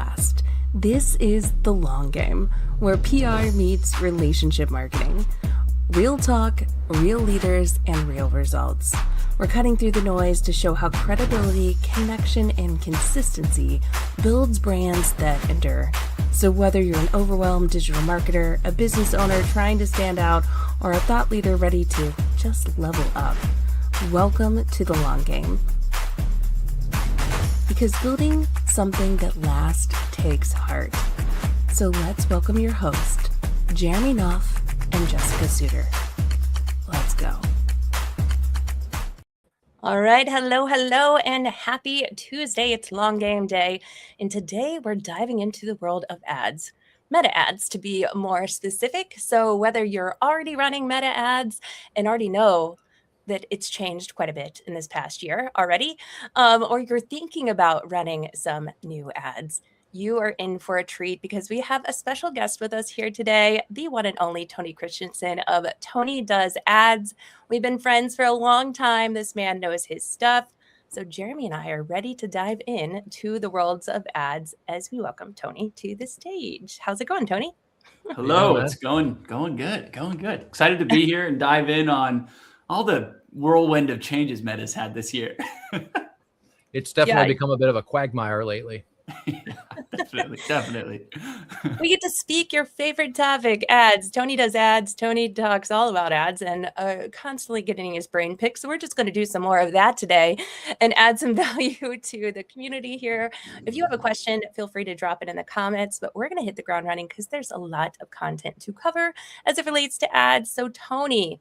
last. This is The Long Game, where PR meets relationship marketing. Real talk, real leaders, and real results. We're cutting through the noise to show how credibility, connection, and consistency builds brands that endure. So whether you're an overwhelmed digital marketer, a business owner trying to stand out, or a thought leader ready to just level up, welcome to The Long Game. Because building something that lasts takes heart. So let's welcome your host, Jeremy Knopf and Jessica Suter. Let's go. All right, hello, and happy Tuesday. It's Long Game Day, and today we're diving into the world of ads. Meta ads, to be more specific. So whether you're already running Meta ads and already know that it's changed quite a bit in this past year already, or you're thinking about running some new ads, you are in for a treat because we have a special guest with us here today, the one and only Tony Christensen of Tony Does Ads. We've been friends for a long time. This man knows his stuff. So Jeremy and I are ready to dive in to the worlds of ads as we welcome Tony to the stage. How's it going, Tony? Hello, it's going good. Excited to be here and dive in on all the whirlwind of changes Meta's had this year. It's definitely become a bit of a quagmire lately. Yeah, definitely. We get to speak your favorite topic, ads. Tony does ads. Tony talks all about ads and constantly getting his brain picked. So we're just going to do some more of that today and add some value to the community here. If you have a question, feel free to drop it in the comments, but we're going to hit the ground running because there's a lot of content to cover as it relates to ads. So Tony,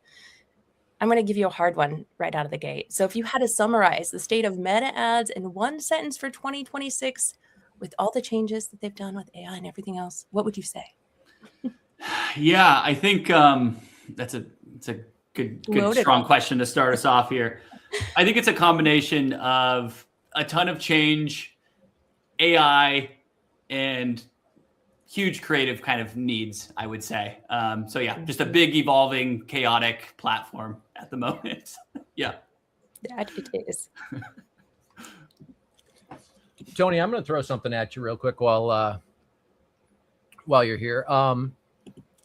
I'm going to give you a hard one right out of the gate. So if you had to summarize the state of Meta ads in one sentence for 2026, with all the changes that they've done with AI and everything else, what would you say? Yeah, I think it's a good strong question to start us off here. I think it's a combination of a ton of change, AI, and huge creative kind of needs, I would say. So yeah, just a big, evolving, chaotic platform at the moment. Yeah. That it is. Tony, I'm going to throw something at you real quick while you're here.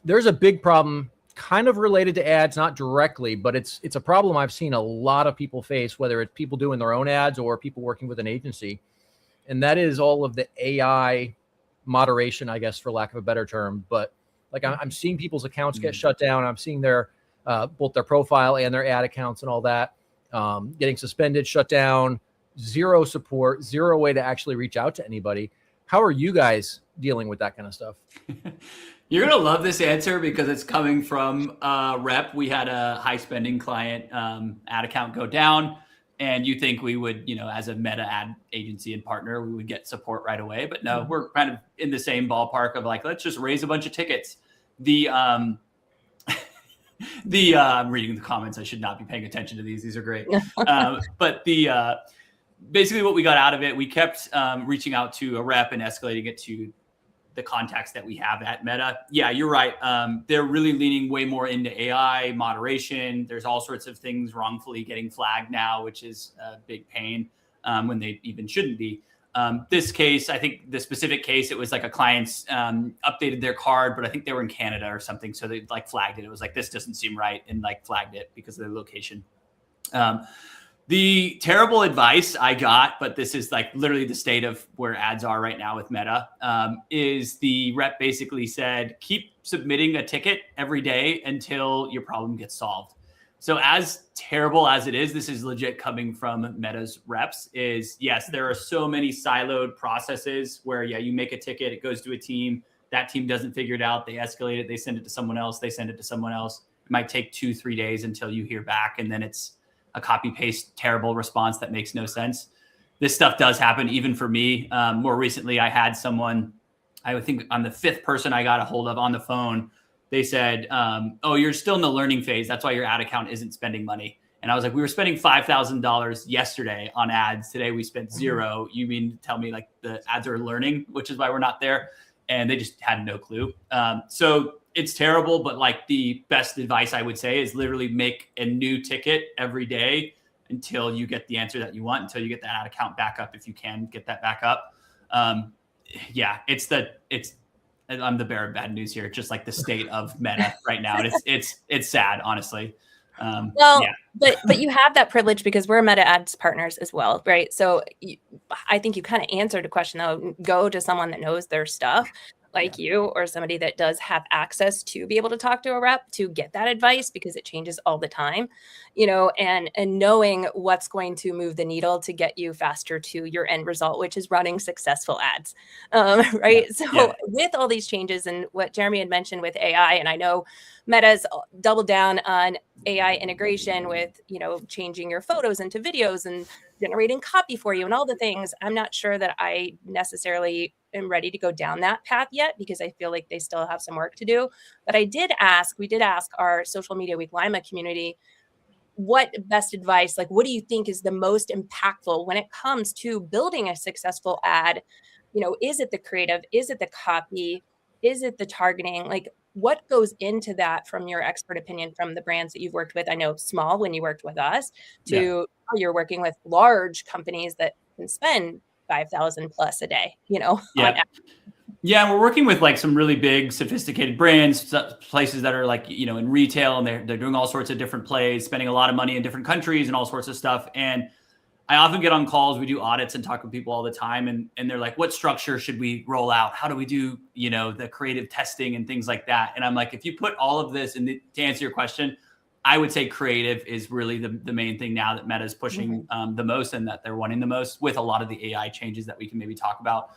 There's a big problem kind of related to ads, not directly, but it's a problem I've seen a lot of people face, whether it's people doing their own ads or people working with an agency. And that is all of the AI moderation, I guess, for lack of a better term. But like I'm seeing people's accounts get shut down. I'm seeing their both their profile and their ad accounts and all that getting suspended, shut down. Zero support, zero way to actually reach out to anybody. How are you guys dealing with that kind of stuff? You're going to love this answer because it's coming from a rep. We had a high spending client ad account go down, and you think we would, as a Meta ad agency and partner, we would get support right away. But no, we're kind of in the same ballpark of like, let's just raise a bunch of tickets. I'm reading the comments. I should not be paying attention to these. These are great. But basically what we got out of it, we kept reaching out to a rep and escalating it to the contacts that we have at Meta. Yeah, you're right. They're really leaning way more into AI moderation. There's all sorts of things wrongfully getting flagged now, which is a big pain when they even shouldn't be. This case, I think the specific case, it was like a client's updated their card, but I think they were in Canada or something. So they like flagged it. It was like, this doesn't seem right, and like flagged it because of their location. The terrible advice I got, but this is like literally the state of where ads are right now with Meta, is the rep basically said, keep submitting a ticket every day until your problem gets solved. So as terrible as it is, this is legit coming from Meta's reps, is yes, there are so many siloed processes where, yeah, you make a ticket, it goes to a team, that team doesn't figure it out, they escalate it, they send it to someone else, they send it to someone else. It might take 2-3 days until you hear back, and then it's a copy paste terrible response that makes no sense. This stuff does happen even for me. More recently, I had someone, I would think I'm the 5th person I got a hold of on the phone. They said, oh, you're still in the learning phase. That's why your ad account isn't spending money. And I was like, we were spending $5,000 yesterday on ads. Today we spent $0. You mean to tell me like the ads are learning, which is why we're not there? And they just had no clue. So it's terrible, but like the best advice I would say is literally make a new ticket every day until you get the answer that you want, until you get that ad account back up, if you can get that back up. yeah, I'm the bearer of bad news here. It's just like the state of Meta right now. And it's sad, honestly. Well, yeah. but you have that privilege because we're Meta Ads partners as well, right? So I think you kind of answered a question though. Go to someone that knows their stuff, like you, or somebody that does have access to be able to talk to a rep to get that advice, because it changes all the time, and knowing what's going to move the needle to get you faster to your end result, which is running successful ads, right? So with all these changes and what Jeremy had mentioned with AI, and I know Meta's doubled down on AI integration with, changing your photos into videos and generating copy for you and all the things. I'm not sure that I necessarily am ready to go down that path yet, because I feel like they still have some work to do. But we did ask our Social Media Week Lima community, what best advice, like, what do you think is the most impactful when it comes to building a successful ad? Is it the creative? Is it the copy? Is it the targeting? Like, what goes into that from your expert opinion from the brands that you've worked with? I know small when you worked with us to you're working with large companies that can spend 5,000 plus a day, on Yeah, we're working with like some really big, sophisticated brands, places that are like, in retail, and they're doing all sorts of different plays, spending a lot of money in different countries and all sorts of stuff. And I often get on calls, we do audits and talk with people all the time, and they're like, what structure should we roll out? How do we do, the creative testing and things like that? And I'm like, if you put all of this, and to answer your question, I would say creative is really the main thing now that Meta is pushing the most, and that they're wanting the most, with a lot of the AI changes that we can maybe talk about.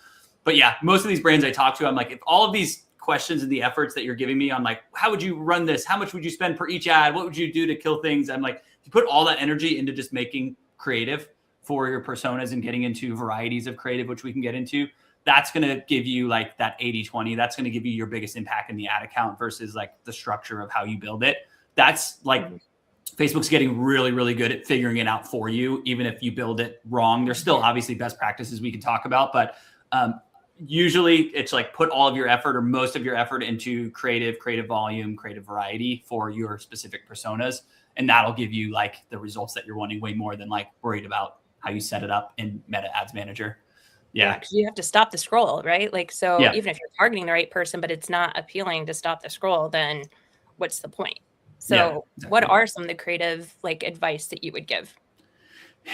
But yeah, most of these brands I talk to, I'm like, if all of these questions and the efforts that you're giving me on like, how would you run this? How much would you spend per each ad? What would you do to kill things? I'm like, if you put all that energy into just making creative for your personas and getting into varieties of creative, which we can get into, that's going to give you like that 80-20. That's going to give you your biggest impact in the ad account versus like the structure of how you build it. That's like Facebook's getting really, really good at figuring it out for you, even if you build it wrong. There's still obviously best practices we can talk about, but usually it's like put all of your effort or most of your effort into creative volume, creative variety for your specific personas. And that'll give you like the results that you're wanting way more than like worried about how you set it up in Meta Ads Manager. Yeah. Because you have to stop the scroll, right? Like, so even if you're targeting the right person, but it's not appealing to stop the scroll, then what's the point? So what are some of the creative like advice that you would give?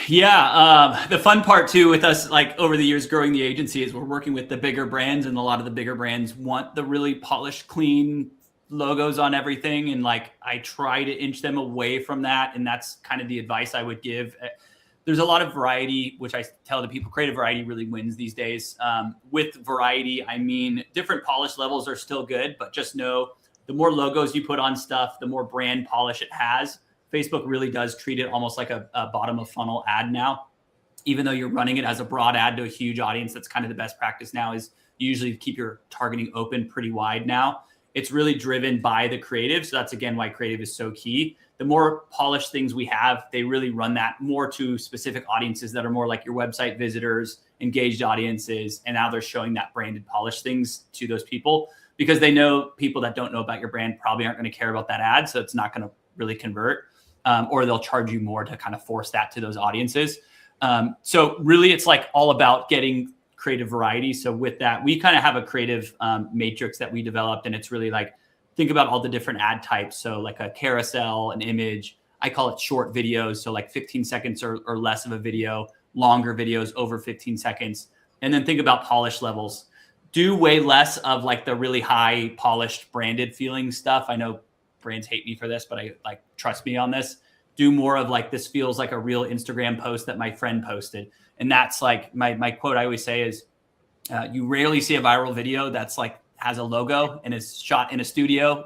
Yeah. The fun part too with us, like over the years growing the agency, is we're working with the bigger brands, and a lot of the bigger brands want the really polished, clean logos on everything. And like, I try to inch them away from that. And that's kind of the advice I would give. There's a lot of variety, which I tell the people, creative variety really wins these days. With variety, I mean, different polish levels are still good, but just know the more logos you put on stuff, the more brand polish it has. Facebook really does treat it almost like a bottom of funnel ad now. Even though you're running it as a broad ad to a huge audience, that's kind of the best practice now, is you usually keep your targeting open pretty wide now. It's really driven by the creative. So that's, again, why creative is so key. The more polished things we have, they really run that more to specific audiences that are more like your website visitors, engaged audiences. And now they're showing that branded polished things to those people, because they know people that don't know about your brand probably aren't going to care about that ad. So it's not going to really convert, or they'll charge you more to kind of force that to those audiences. So really it's like all about getting creative variety. So with that, we kind of have a creative matrix that we developed, and it's really like, think about all the different ad types. So like a carousel, an image, I call it short videos. So like 15 seconds or less of a video, longer videos over 15 seconds. And then think about polish levels. Do way less of like the really high polished branded feeling stuff. I know brands hate me for this, but I like, trust me on this. Do more of like, this feels like a real Instagram post that my friend posted. And that's like my quote I always say is, you rarely see a viral video that's like has a logo and is shot in a studio.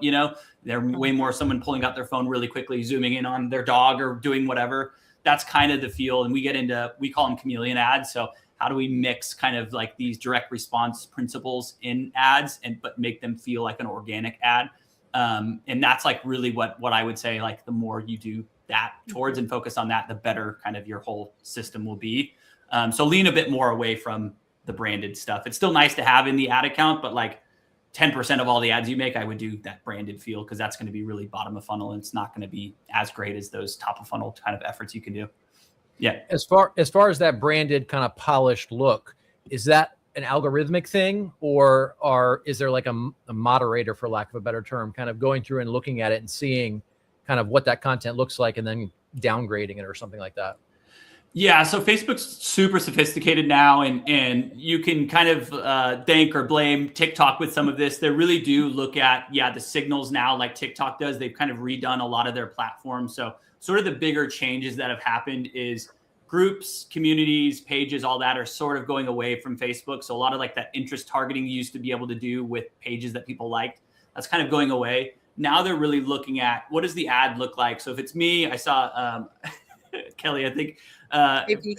They're way more someone pulling out their phone really quickly, zooming in on their dog or doing whatever. That's kind of the feel. And we call them chameleon ads. So how do we mix kind of like these direct response principles in ads but make them feel like an organic ad? And that's like really what I would say, like the more you do that towards and focus on that, the better kind of your whole system will be. So lean a bit more away from the branded stuff. It's still nice to have in the ad account, but like 10% of all the ads you make, I would do that branded feel, because that's going to be really bottom of funnel, and it's not going to be as great as those top of funnel kind of efforts you can do. Yeah. As far as that branded kind of polished look, is that an algorithmic thing, or is there like a moderator, for lack of a better term, kind of going through and looking at it and seeing kind of what that content looks like and then downgrading it or something like that? Yeah, so Facebook's super sophisticated now, and you can kind of thank or blame TikTok with some of this. They really do look at, the signals now like TikTok does. They've kind of redone a lot of their platforms. So sort of the bigger changes that have happened is groups, communities, pages, all that are sort of going away from Facebook. So a lot of like that interest targeting you used to be able to do with pages that people liked, that's kind of going away. Now they're really looking at what does the ad look like? So if it's me, I saw Kelly, I think.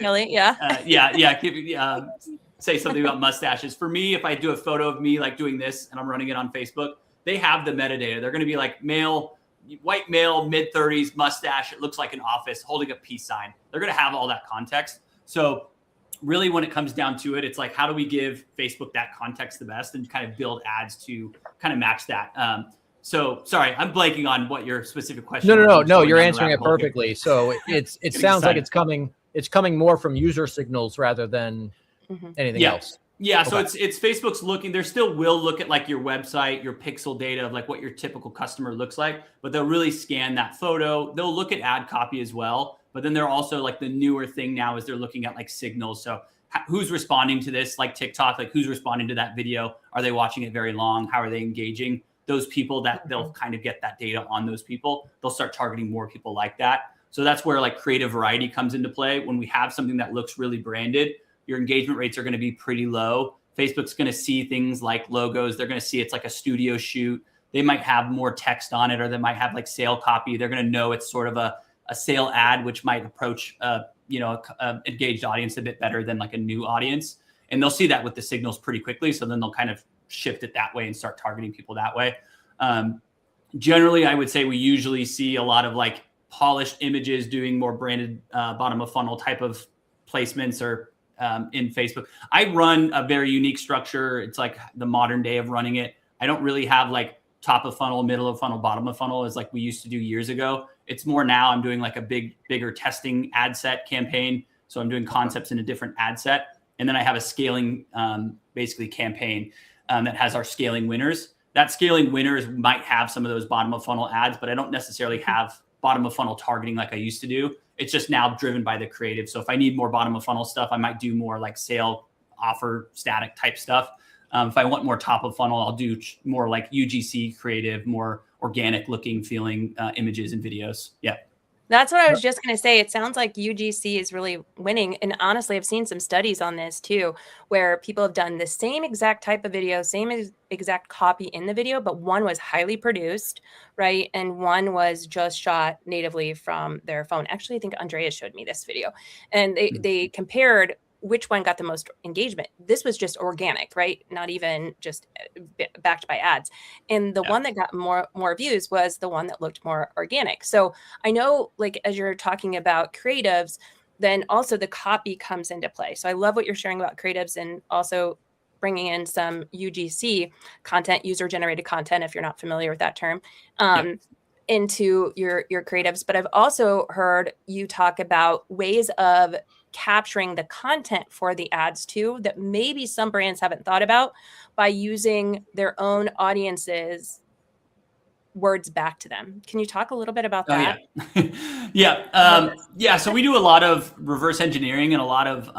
Kelly, yeah. Say something about mustaches. For me, if I do a photo of me like doing this and I'm running it on Facebook, they have the metadata. They're going to be like white male, mid-30s, mustache. It looks like an office holding a peace sign. They're going to have all that context. So really when it comes down to it, it's like, how do we give Facebook that context the best and kind of build ads to kind of match that? So sorry, I'm blanking on what your specific question was. No, you're answering it perfectly. So it sounds like it's coming more from user signals rather than anything else. Yeah, okay. So it's Facebook's looking, they still will look at like your website, your pixel data of like what your typical customer looks like, but they'll really scan that photo. They'll look at ad copy as well, but then they're also like the newer thing now is they're looking at like signals. So who's responding to this, like TikTok, like who's responding to that video? Are they watching it very long? How are they engaging? Those people that they'll kind of get that data on those people, they'll start targeting more people like that. So that's where like creative variety comes into play. When we have something that looks really branded, your engagement rates are going to be pretty low. Facebook's going to see things like logos. They're going to see it's like a studio shoot. They might have more text on it, or they might have like sale copy. They're going to know it's sort of a sale ad, which might approach engaged audience a bit better than like a new audience. And they'll see that with the signals pretty quickly. So then they'll kind of shift it that way and start targeting people that way. Generally, I would say we usually see a lot of like polished images doing more branded bottom of funnel type of placements or in Facebook. I run a very unique structure. It's like the modern day of running it. I don't really have like top of funnel, middle of funnel, bottom of funnel as like we used to do years ago. It's more now I'm doing like a bigger testing ad set campaign. So I'm doing concepts in a different ad set. And then I have a scaling basically campaign that has our scaling winners. That scaling winners might have some of those bottom of funnel ads, but I don't necessarily have bottom of funnel targeting like I used to do. It's just now driven by the creative. So if I need more bottom of funnel stuff, I might do more like sale offer static type stuff. If I want more top of funnel, I'll do more like UGC creative, more organic looking feeling images and videos. Yeah. That's what I was just going to say. It sounds like UGC is really winning. And honestly, I've seen some studies on this too, where people have done the same exact type of video, same exact copy in the video, but one was highly produced, right? And one was just shot natively from their phone. Actually, I think Andrea showed me this video. And they compared which one got the most engagement. This was just organic, right? Not even just backed by ads. And the one that got more views was the one that looked more organic. So I know, like, as you're talking about creatives, then also the copy comes into play. So I love what you're sharing about creatives and also bringing in some UGC content, user generated content, if you're not familiar with that term, into your creatives. But I've also heard you talk about ways of capturing the content for the ads too, that maybe some brands haven't thought about, by using their own audiences words back to them. Can you talk a little bit about that? So we do a lot of reverse engineering, and a lot of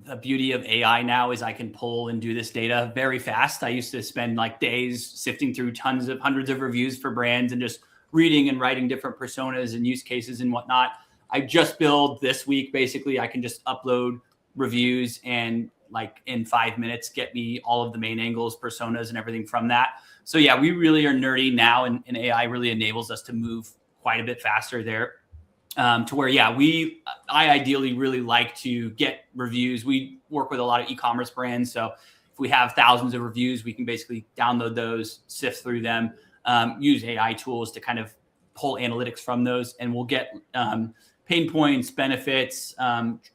the beauty of AI now is I can pull and do this data very fast. I used to spend like days sifting through hundreds of reviews for brands and just reading and writing different personas and use cases and whatnot. I just build this week. Basically, I can just upload reviews and like in 5 minutes, get me all of the main angles, personas, and everything from that. So yeah, we really are nerdy now, and AI really enables us to move quite a bit faster there. To where, I ideally really like to get reviews. We work with a lot of e-commerce brands. So if we have thousands of reviews, we can basically download those, sift through them, use AI tools to kind of pull analytics from those, and we'll get pain points, benefits.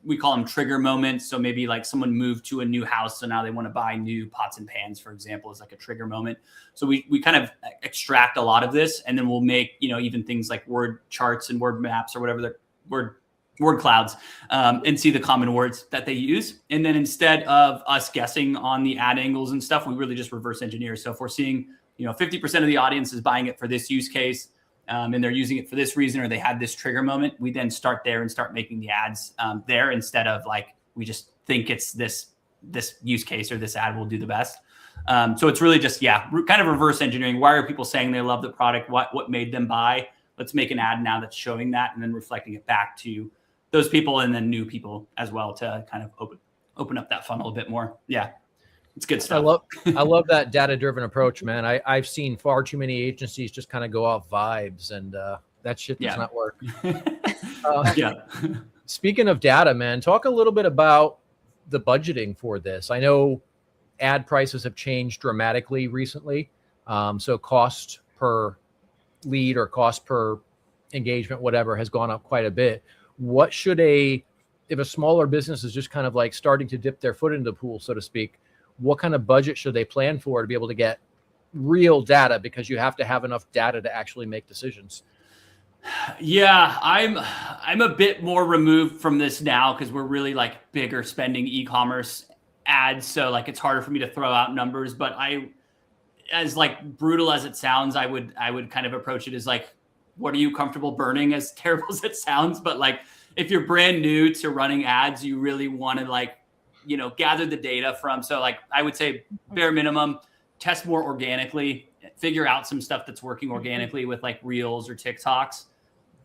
We call them trigger moments. So maybe like someone moved to a new house, so now they want to buy new pots and pans, for example, is like a trigger moment. So we kind of extract a lot of this, and then we'll make, even things like word charts and word maps or whatever, the word word clouds, and see the common words that they use. And then instead of us guessing on the ad angles and stuff, we really just reverse engineer. So if we're seeing, 50% of the audience is buying it for this use case, and they're using it for this reason, or they had this trigger moment, we then start there and start making the ads there, instead of like, we just think it's this use case or this ad will do the best. So it's really just, kind of reverse engineering. Why are people saying they love the product? What made them buy? Let's make an ad now that's showing that, and then reflecting it back to those people and then new people as well, to kind of open up that funnel a bit more. Yeah, it's good stuff. I love that data-driven approach, man. I've seen far too many agencies just kind of go off vibes, and that shit does not work. Speaking of data, man, talk a little bit about the budgeting for this. I know ad prices have changed dramatically recently. So cost per lead or cost per engagement, whatever, has gone up quite a bit. What should if a smaller business is just kind of like starting to dip their foot into the pool, so to speak, what kind of budget should they plan for to be able to get real data? Because you have to have enough data to actually make decisions. Yeah, I'm a bit more removed from this now, because we're really like bigger spending e-commerce ads. So like, it's harder for me to throw out numbers, but as like brutal as it sounds, I would kind of approach it as like, what are you comfortable burning? As terrible as it sounds, but like, if you're brand new to running ads, you really want to like, gather the data from. So like, I would say bare minimum, test more organically, figure out some stuff that's working organically with like Reels or TikToks,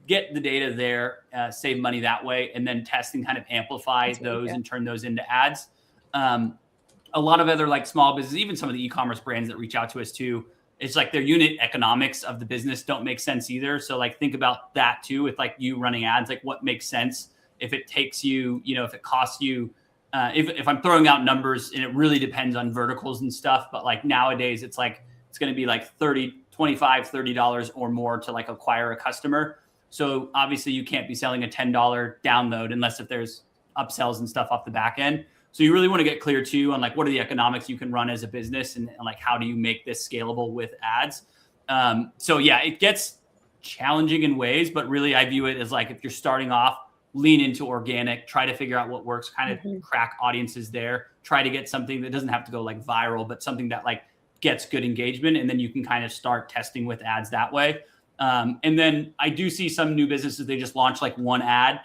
get the data there, save money that way, and then test and kind of amplify those and turn those into ads. A lot of other like small businesses, even some of the e-commerce brands that reach out to us too, it's like their unit economics of the business don't make sense either. So like, think about that too. With like you running ads, like what makes sense if it takes you, if it costs you, if I'm throwing out numbers, and it really depends on verticals and stuff, but like nowadays it's like, it's going to be like $30 or more to like acquire a customer. So obviously you can't be selling a $10 download unless if there's upsells and stuff off the back end. So you really want to get clear too on like, what are the economics you can run as a business, and like, how do you make this scalable with ads? So yeah, it gets challenging in ways, but really I view it as like, if you're starting off, lean into organic, try to figure out what works, kind of crack audiences there, try to get something that doesn't have to go like viral, but something that like gets good engagement. And then you can kind of start testing with ads that way. And then I do see some new businesses, they just launch like one ad.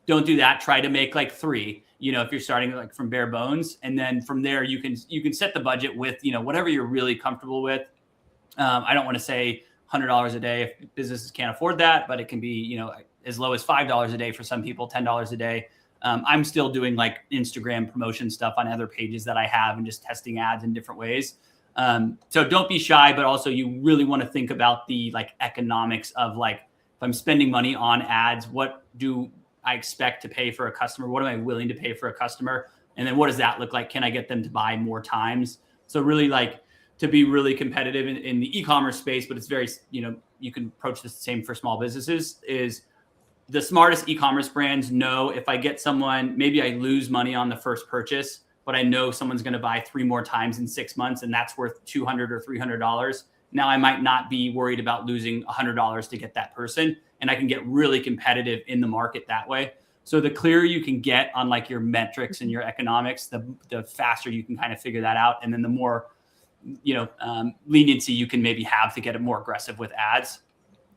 Don't do that. Try to make like 3, if you're starting like from bare bones. And then from there, you can set the budget with, whatever you're really comfortable with. I don't want to say $100 a day if businesses can't afford that, but it can be, as low as $5 a day for some people, $10 a day. I'm still doing like Instagram promotion stuff on other pages that I have, and just testing ads in different ways. So don't be shy, but also you really want to think about the like economics of like, if I'm spending money on ads, what do I expect to pay for a customer? What am I willing to pay for a customer? And then what does that look like? Can I get them to buy more times? So really like, to be really competitive in the e-commerce space, but it's very, you can approach this the same for small businesses, is the smartest e-commerce brands know, if I get someone, maybe I lose money on the first purchase, but I know someone's going to buy 3 more times in 6 months, and that's worth $200 or $300. Now I might not be worried about losing $100 to get that person, and I can get really competitive in the market that way. So the clearer you can get on like your metrics and your economics, the faster you can kind of figure that out. And then the more, leniency you can maybe have to get it more aggressive with ads.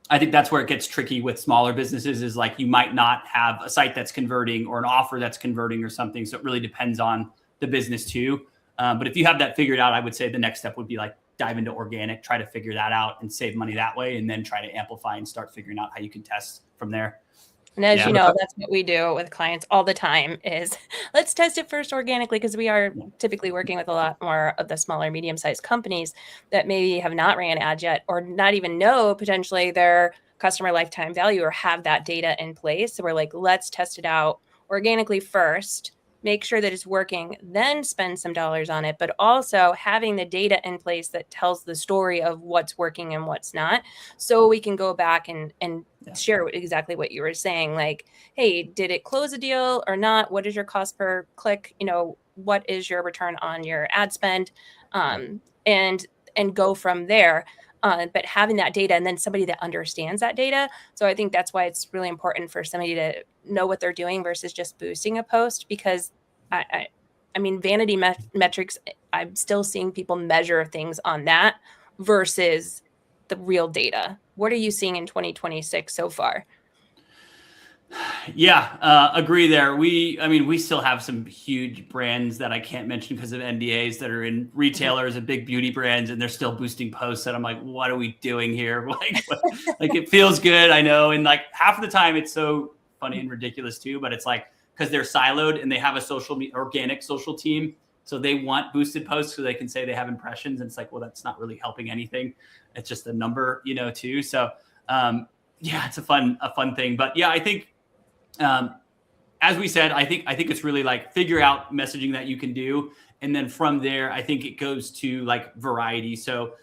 I think that's where it gets tricky with smaller businesses, is like, you might not have a site that's converting or an offer that's converting or something. So it really depends on the business too. But if you have that figured out, I would say the next step would be like, dive into organic, try to figure that out and save money that way, and then try to amplify and start figuring out how you can test from there. And as you know, that's what we do with clients all the time, is let's test it first organically, because we are typically working with a lot more of the smaller, medium-sized companies that maybe have not ran ads yet, or not even know potentially their customer lifetime value or have that data in place. So we're like, let's test it out organically first, make sure that it's working, then spend some dollars on it, but also having the data in place that tells the story of what's working and what's not. So we can go back and share exactly what you were saying. Like, hey, did it close a deal or not? What is your cost per click? What is your return on your ad spend? And go from there. but having that data and then somebody that understands that data. So I think that's why it's really important for somebody to know what they're doing versus just boosting a post, because I mean, vanity metrics, I'm still seeing people measure things on that versus the real data. What are you seeing in 2026 so far? Yeah, agree there. We still have some huge brands that I can't mention because of NDAs that are in retailers and big beauty brands, and they're still boosting posts. And I'm like, what are we doing here? Like it feels good, I know, and like half of the time it's so funny and ridiculous too. But it's like because they're siloed and they have a organic social team, so they want boosted posts so they can say they have impressions, and it's like, well, that's not really helping anything. It's just a number, too. So yeah, it's a fun thing. But yeah, I think. As we said, I think it's really like figure out messaging that you can do. And then from there, I think it goes to like variety. So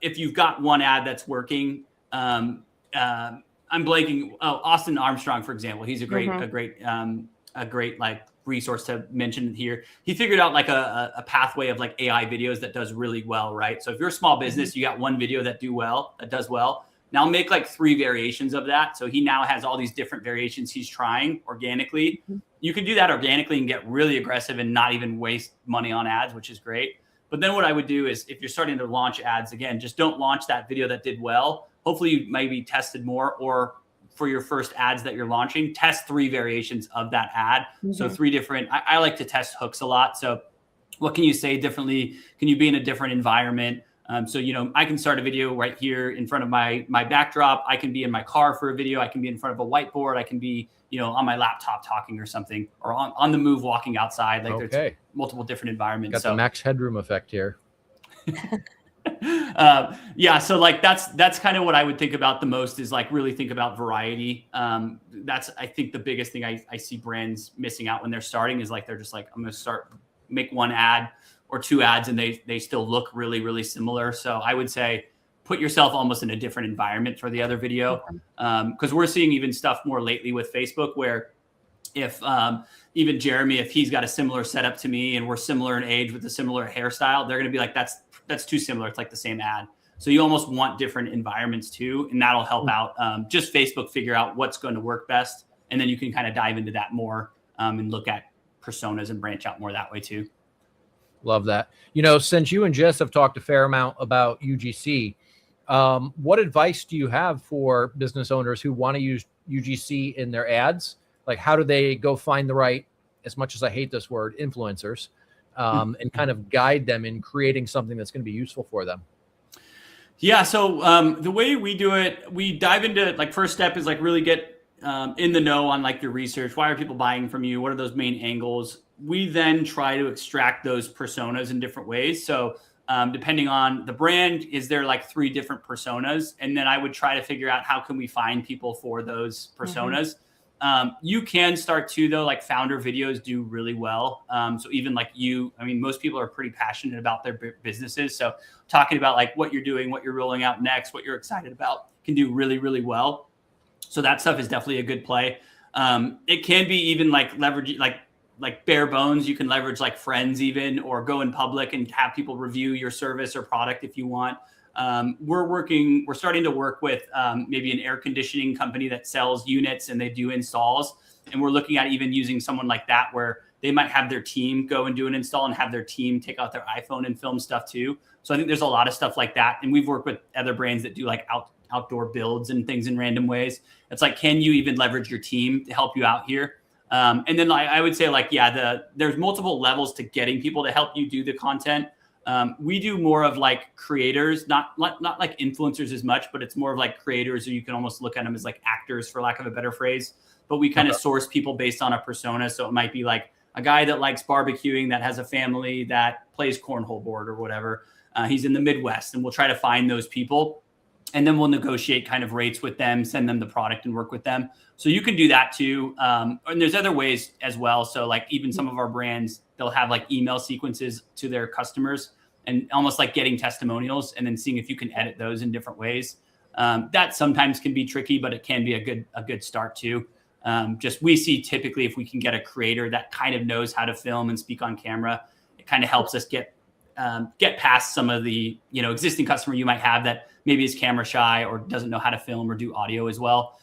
if you've got one ad that's working, I'm blanking. Oh, Austin Armstrong, for example, he's a great like resource to mention here. He figured out like a pathway of like AI videos that does really well, right? So if you're a small business, you got one video that does well. Now make like 3 variations of that. So he now has all these different variations he's trying organically. You can do that organically and get really aggressive and not even waste money on ads, which is great. But then what I would do is if you're starting to launch ads, again, just don't launch that video that did well. Hopefully you maybe tested more, or for your first ads that you're launching, test 3 variations of that ad. So 3 different, I like to test hooks a lot. So what can you say differently? Can you be in a different environment? So, I can start a video right here in front of my backdrop. I can be in my car for a video. I can be in front of a whiteboard. I can be, on my laptop talking or something, or on the move walking outside. Like there's multiple different environments. Got the max headroom effect here. Yeah. So like, that's kind of what I would think about the most, is like really think about variety. That's, I think, the biggest thing I see brands missing out when they're starting is like, they're just like, I'm going to make one ad or 2 ads and they still look really, really similar. So I would say put yourself almost in a different environment for the other video. Because we're seeing even stuff more lately with Facebook where if even Jeremy, if he's got a similar setup to me and we're similar in age with a similar hairstyle, they're going to be like, that's too similar. It's like the same ad. So you almost want different environments too. And that'll help out just Facebook figure out what's going to work best. And then you can kind of dive into that more and look at personas and branch out more that way too. Love that. Since you and Jess have talked a fair amount about UGC, what advice do you have for business owners who want to use UGC in their ads? Like, how do they go find the right, as much as I hate this word, influencers, and kind of guide them in creating something that's going to be useful for them? Yeah. So the way we do it, we dive into like, first step is like really get in the know on like your research. Why are people buying from you? What are those main angles? We then try to extract those personas in different ways. So depending on the brand, is there like 3 different personas? And then I would try to figure out how can we find people for those personas. You can start to, though, like founder videos do really well. So even like most people are pretty passionate about their businesses. So talking about like what you're doing, what you're rolling out next, what you're excited about can do really, really well. So that stuff is definitely a good play. It can be even like leveraging like bare bones. You can leverage like friends even, or go in public and have people review your service or product if you want. We're starting to work with maybe an air conditioning company that sells units and they do installs. And we're looking at even using someone like that, where they might have their team go and do an install and have their team take out their iPhone and film stuff too. So I think there's a lot of stuff like that. And we've worked with other brands that do like outdoor builds and things in random ways. It's like, can you even leverage your team to help you out here? And then I would say like, there's multiple levels to getting people to help you do the content. We do more of like creators, not like influencers as much, but it's more of like creators, or you can almost look at them as like actors, for lack of a better phrase. But we kind of source people based on a persona. So it might be like a guy that likes barbecuing, that has a family that plays cornhole board or whatever. He's in the Midwest, and we'll try to find those people. And then we'll negotiate kind of rates with them, send them the product and work with them. So you can do that too. And there's other ways as well. So like even some of our brands, they'll have like email sequences to their customers, and almost like getting testimonials and then seeing if you can edit those in different ways. That sometimes can be tricky, but it can be a good start too. Just we see typically if we can get a creator that kind of knows how to film and speak on camera, it kind of helps us get get past some of the, existing customer you might have that maybe is camera shy or doesn't know how to film or do audio as well.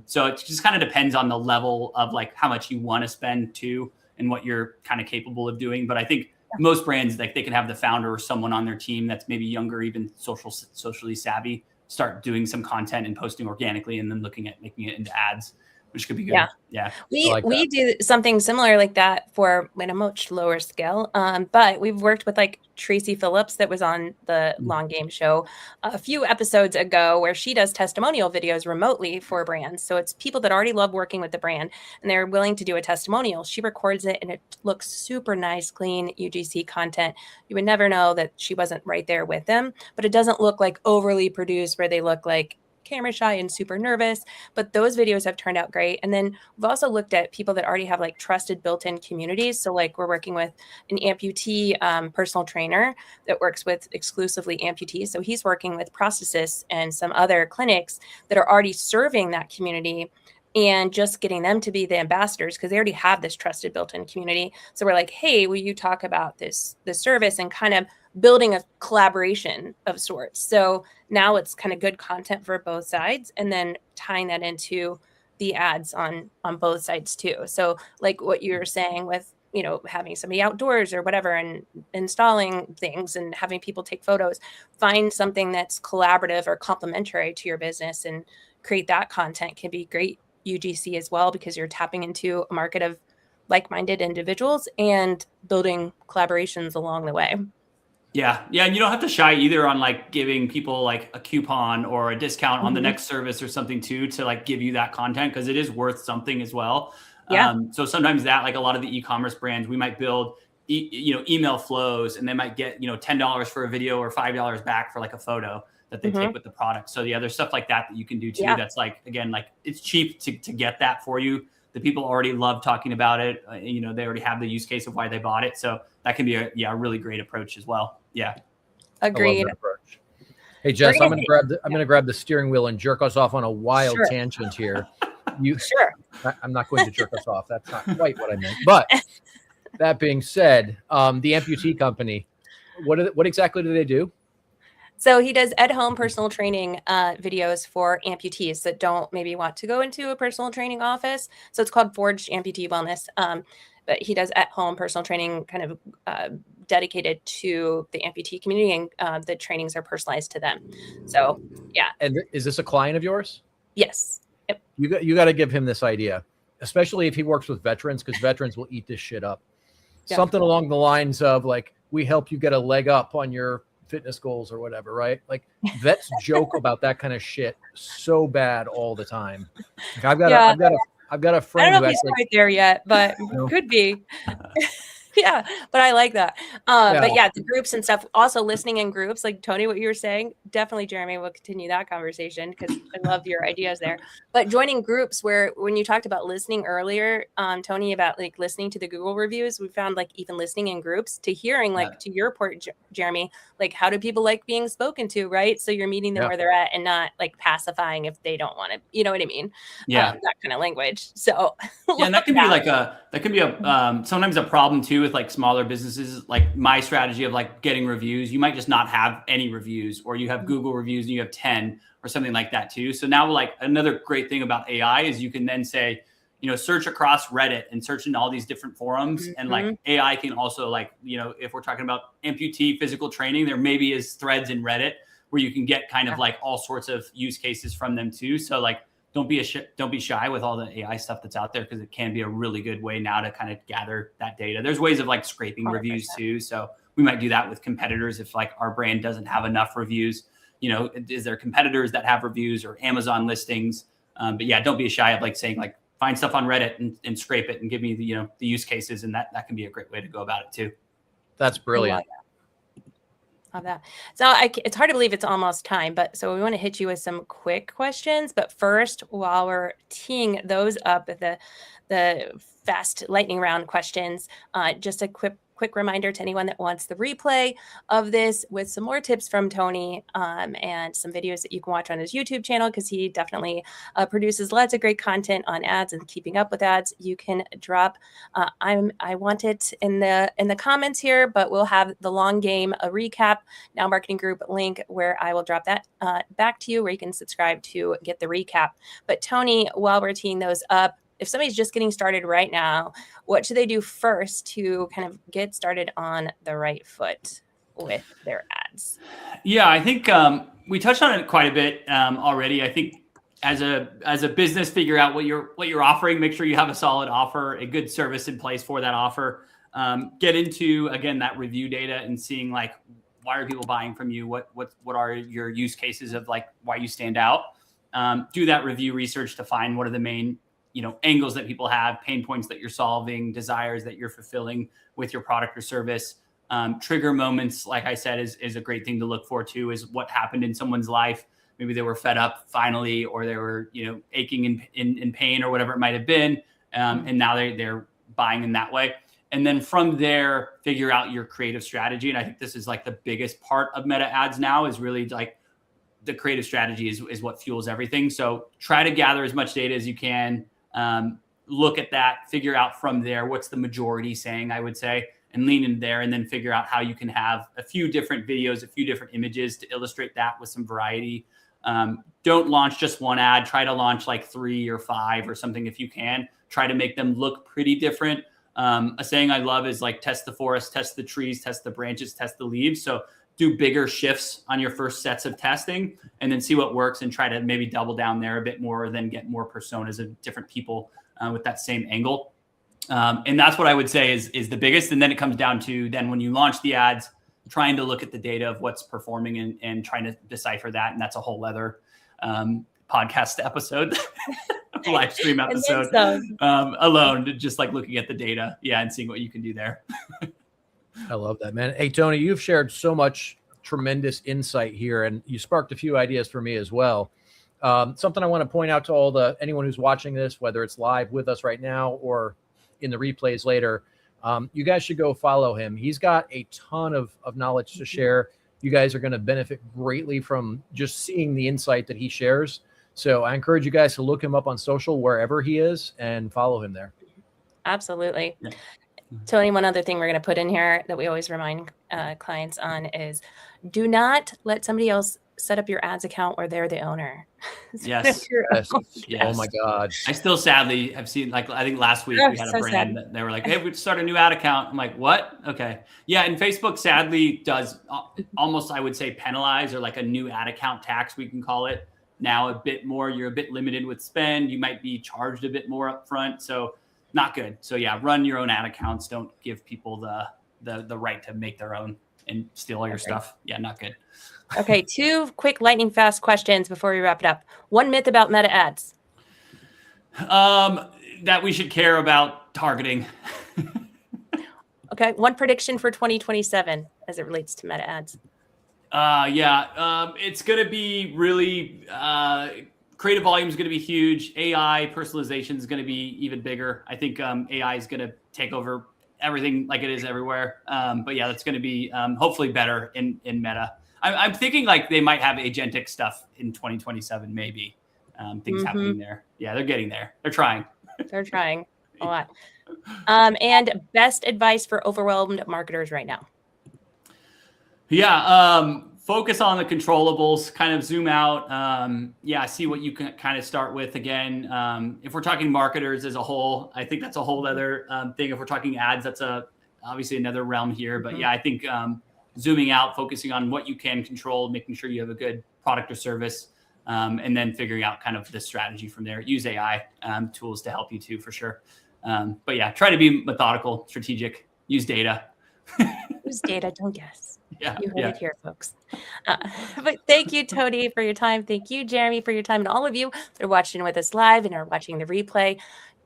So it just kind of depends on the level of like how much you want to spend too and what you're kind of capable of doing. But I think most brands, like they can have the founder or someone on their team that's maybe younger, even socially savvy, start doing some content and posting organically and then looking at making it into ads, which could be good. Yeah. We do something similar like that for at a much lower scale. But we've worked with like Tracy Phillips that was on the Long Game Show a few episodes ago, where she does testimonial videos remotely for brands. So it's people that already love working with the brand and they're willing to do a testimonial. She records it and it looks super nice, clean UGC content. You would never know that she wasn't right there with them, but it doesn't look like overly produced where they look like camera shy and super nervous, but those videos have turned out great. And then we've also looked at people that already have like trusted built-in communities. So like we're working with an amputee personal trainer that works with exclusively amputees. So he's working with prosthetists and some other clinics that are already serving that community and just getting them to be the ambassadors because they already have this trusted built-in community. So we're like, hey, will you talk about this service and kind of building a collaboration of sorts. So now it's kind of good content for both sides and then tying that into the ads on both sides too. So like what you were saying with, having somebody outdoors or whatever and installing things and having people take photos, find something that's collaborative or complementary to your business and create that content can be great UGC as well, because you're tapping into a market of like-minded individuals and building collaborations along the way. Yeah. And you don't have to shy either on like giving people like a coupon or a discount on the next service or something too, to like give you that content, because it is worth something as well. Yeah. So sometimes that, like a lot of the e-commerce brands, we might build, email flows and they might get, $10 for a video or $5 back for like a photo that they take with the product. So yeah, there's stuff like that you can do too. That's like, again, like it's cheap to get that for you. The people already love talking about it. They already have the use case of why they bought it. So that can be a really great approach as well. Yeah. Agreed. Hey Jess, I'm gonna grab the steering wheel and jerk us off on a wild tangent here. I'm not going to jerk us off. That's not quite what I meant. But that being said, the amputee company, what exactly do they do? So he does at-home personal training videos for amputees that don't maybe want to go into a personal training office. So it's called Forged Amputee Wellness. But he does at-home personal training kind of dedicated to the amputee community, and the trainings are personalized to them. So, yeah. And is this a client of yours? Yes. Yep. You got to give him this idea, especially if he works with veterans, because veterans will eat this shit up. Yeah. Something along the lines of like, we help you get a leg up on your fitness goals or whatever, right? Like vets joke about that kind of shit so bad all the time. Like, I've got a friend. I don't know if he's right there yet, but could be. Yeah, but I like that. But yeah, the groups and stuff, also listening in groups, like Tony, what you were saying, definitely, Jeremy, we'll continue that conversation because I love your ideas there. But joining groups where, when you talked about listening earlier, Tony, about like listening to the Google reviews, we found like even listening in groups to hearing, like to your point, Jeremy, like how do people like being spoken to, right? So you're meeting them where they're at and not like pacifying if they don't want to, you know what I mean? Yeah. That kind of language. So yeah, and that can be sometimes a problem too with like smaller businesses. Like my strategy of like getting reviews, you might just not have any reviews, or you have Google reviews and you have 10 or something like that too. So now, like, another great thing about AI is you can then say, search across Reddit and search in all these different forums. And like AI can also, like, if we're talking about amputee physical training, there maybe is threads in Reddit where you can get kind of like all sorts of use cases from them too. So like, don't be shy with all the AI stuff that's out there, because it can be a really good way now to kind of gather that data. There's ways of like scraping 100%. Reviews too. So we might do that with competitors. If like our brand doesn't have enough reviews, is there competitors that have reviews or Amazon listings? But yeah, don't be shy of like saying like, find stuff on Reddit and scrape it and give me the use cases. And that can be a great way to go about it too. That's brilliant. Love that. So it's hard to believe it's almost time, but so we want to hit you with some quick questions. But first, while we're teeing those up, the fast lightning round questions, just a quick quick reminder to anyone that wants the replay of this with some more tips from Tony and some videos that you can watch on his YouTube channel, because he definitely produces lots of great content on ads and keeping up with ads. You can drop I want it in the comments here, but we'll have the long game, a recap, Now Marketing Group link, where I will drop that back to you, where you can subscribe to get the recap. But Tony, while we're teeing those up, if somebody's just getting started right now, what should they do first to kind of get started on the right foot with their ads? Yeah, I think we touched on it quite a bit already. I think as a business, figure out what you're offering. Make sure you have a solid offer, a good service in place for that offer. Get into, again, that review data and seeing like, why are people buying from you? What are your use cases of like why you stand out? Do that review research to find what are the main angles that people have, pain points that you're solving, desires that you're fulfilling with your product or service. Trigger moments, like I said, is a great thing to look for too, is what happened in someone's life. Maybe they were fed up finally, or they were, aching in pain or whatever it might've been. And now they're buying in that way. And then from there, figure out your creative strategy. And I think this is like the biggest part of Meta Ads now, is really like the creative strategy is what fuels everything. So try to gather as much data as you can. Look at that, figure out from there, what's the majority saying, I would say, and lean in there, and then figure out how you can have a few different videos, a few different images to illustrate that with some variety. Don't launch just one ad. Try to launch like 3 or 5 or something if you can. Try to make them look pretty different. A saying I love is like, test the forest, test the trees, test the branches, test the leaves. So do bigger shifts on your first sets of testing, and then see what works and try to maybe double down there a bit more, then get more personas of different people with that same angle. And that's what I would say is the biggest. And then it comes down to then when you launch the ads, trying to look at the data of what's performing and trying to decipher that. And that's a whole other podcast episode, live stream episode alone, just like looking at the data. Yeah. And seeing what you can do there. I love that, man. Hey, Tony, you've shared so much tremendous insight here, and you sparked a few ideas for me as well. Something I want to point out to anyone who's watching this, whether it's live with us right now or in the replays later, you guys should go follow him. He's got a ton of knowledge to share. You guys are going to benefit greatly from just seeing the insight that he shares. So I encourage you guys to look him up on social, wherever he is, and follow him there. Absolutely. Yeah. Tony, one other thing we're going to put in here that we always remind clients on is, do not let somebody else set up your ads account where they're the owner. Yes. Yes. Yes. Oh my God. I still sadly have seen, like, I think last week we had a brand that they were like, hey, we'd start a new ad account. I'm like, what? Okay. Yeah. And Facebook sadly does almost, I would say, penalize, or like a new ad account tax, we can call it now, a bit more. You're a bit limited with spend. You might be charged a bit more upfront. So not good. So yeah, run your own ad accounts. Don't give people the right to make their own and steal all your stuff. Yeah, not good. Okay, 2 quick lightning fast questions before we wrap it up. 1 myth about Meta Ads. That we should care about targeting. Okay, 1 prediction for 2027 as it relates to Meta Ads. It's going to be really creative volume is going to be huge. AI personalization is going to be even bigger. I think AI is going to take over everything like it is everywhere. But yeah, that's going to be hopefully better in Meta. I'm thinking like they might have agentic stuff in 2027, maybe. Things happening there. Yeah, they're getting there. They're trying. They're trying a lot. And best advice for overwhelmed marketers right now. Yeah, focus on the controllables, kind of zoom out. See what you can kind of start with. Again, if we're talking marketers as a whole, I think that's a whole other thing. If we're talking ads, that's obviously another realm here. But yeah, I think zooming out, focusing on what you can control, making sure you have a good product or service, and then figuring out kind of the strategy from there. Use AI tools to help you too, for sure. But yeah, try to be methodical, strategic, use data. Use data, don't guess. Yeah, you heard it here, folks. But thank you, Tony, for your time. Thank you, Jeremy, for your time. And all of you that are watching with us live and are watching the replay,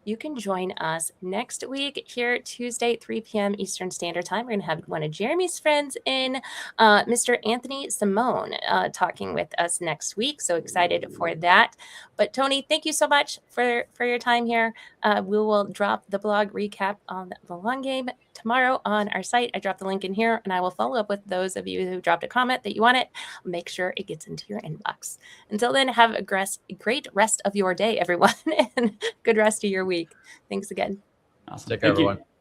you can join us next week here Tuesday, 3 p.m. Eastern Standard Time. We're going to have one of Jeremy's friends in, Mr. Anthony Simone, talking with us next week. So excited for that. But Tony, thank you so much for your time here. We will drop the blog recap on the long game tomorrow on our site. I dropped the link in here, and I will follow up with those of you who dropped a comment that you want it. Make sure it gets into your inbox. Until then, have a great rest of your day, everyone, and good rest of your week. Thanks again. Awesome. Take care, Thank you. everyone.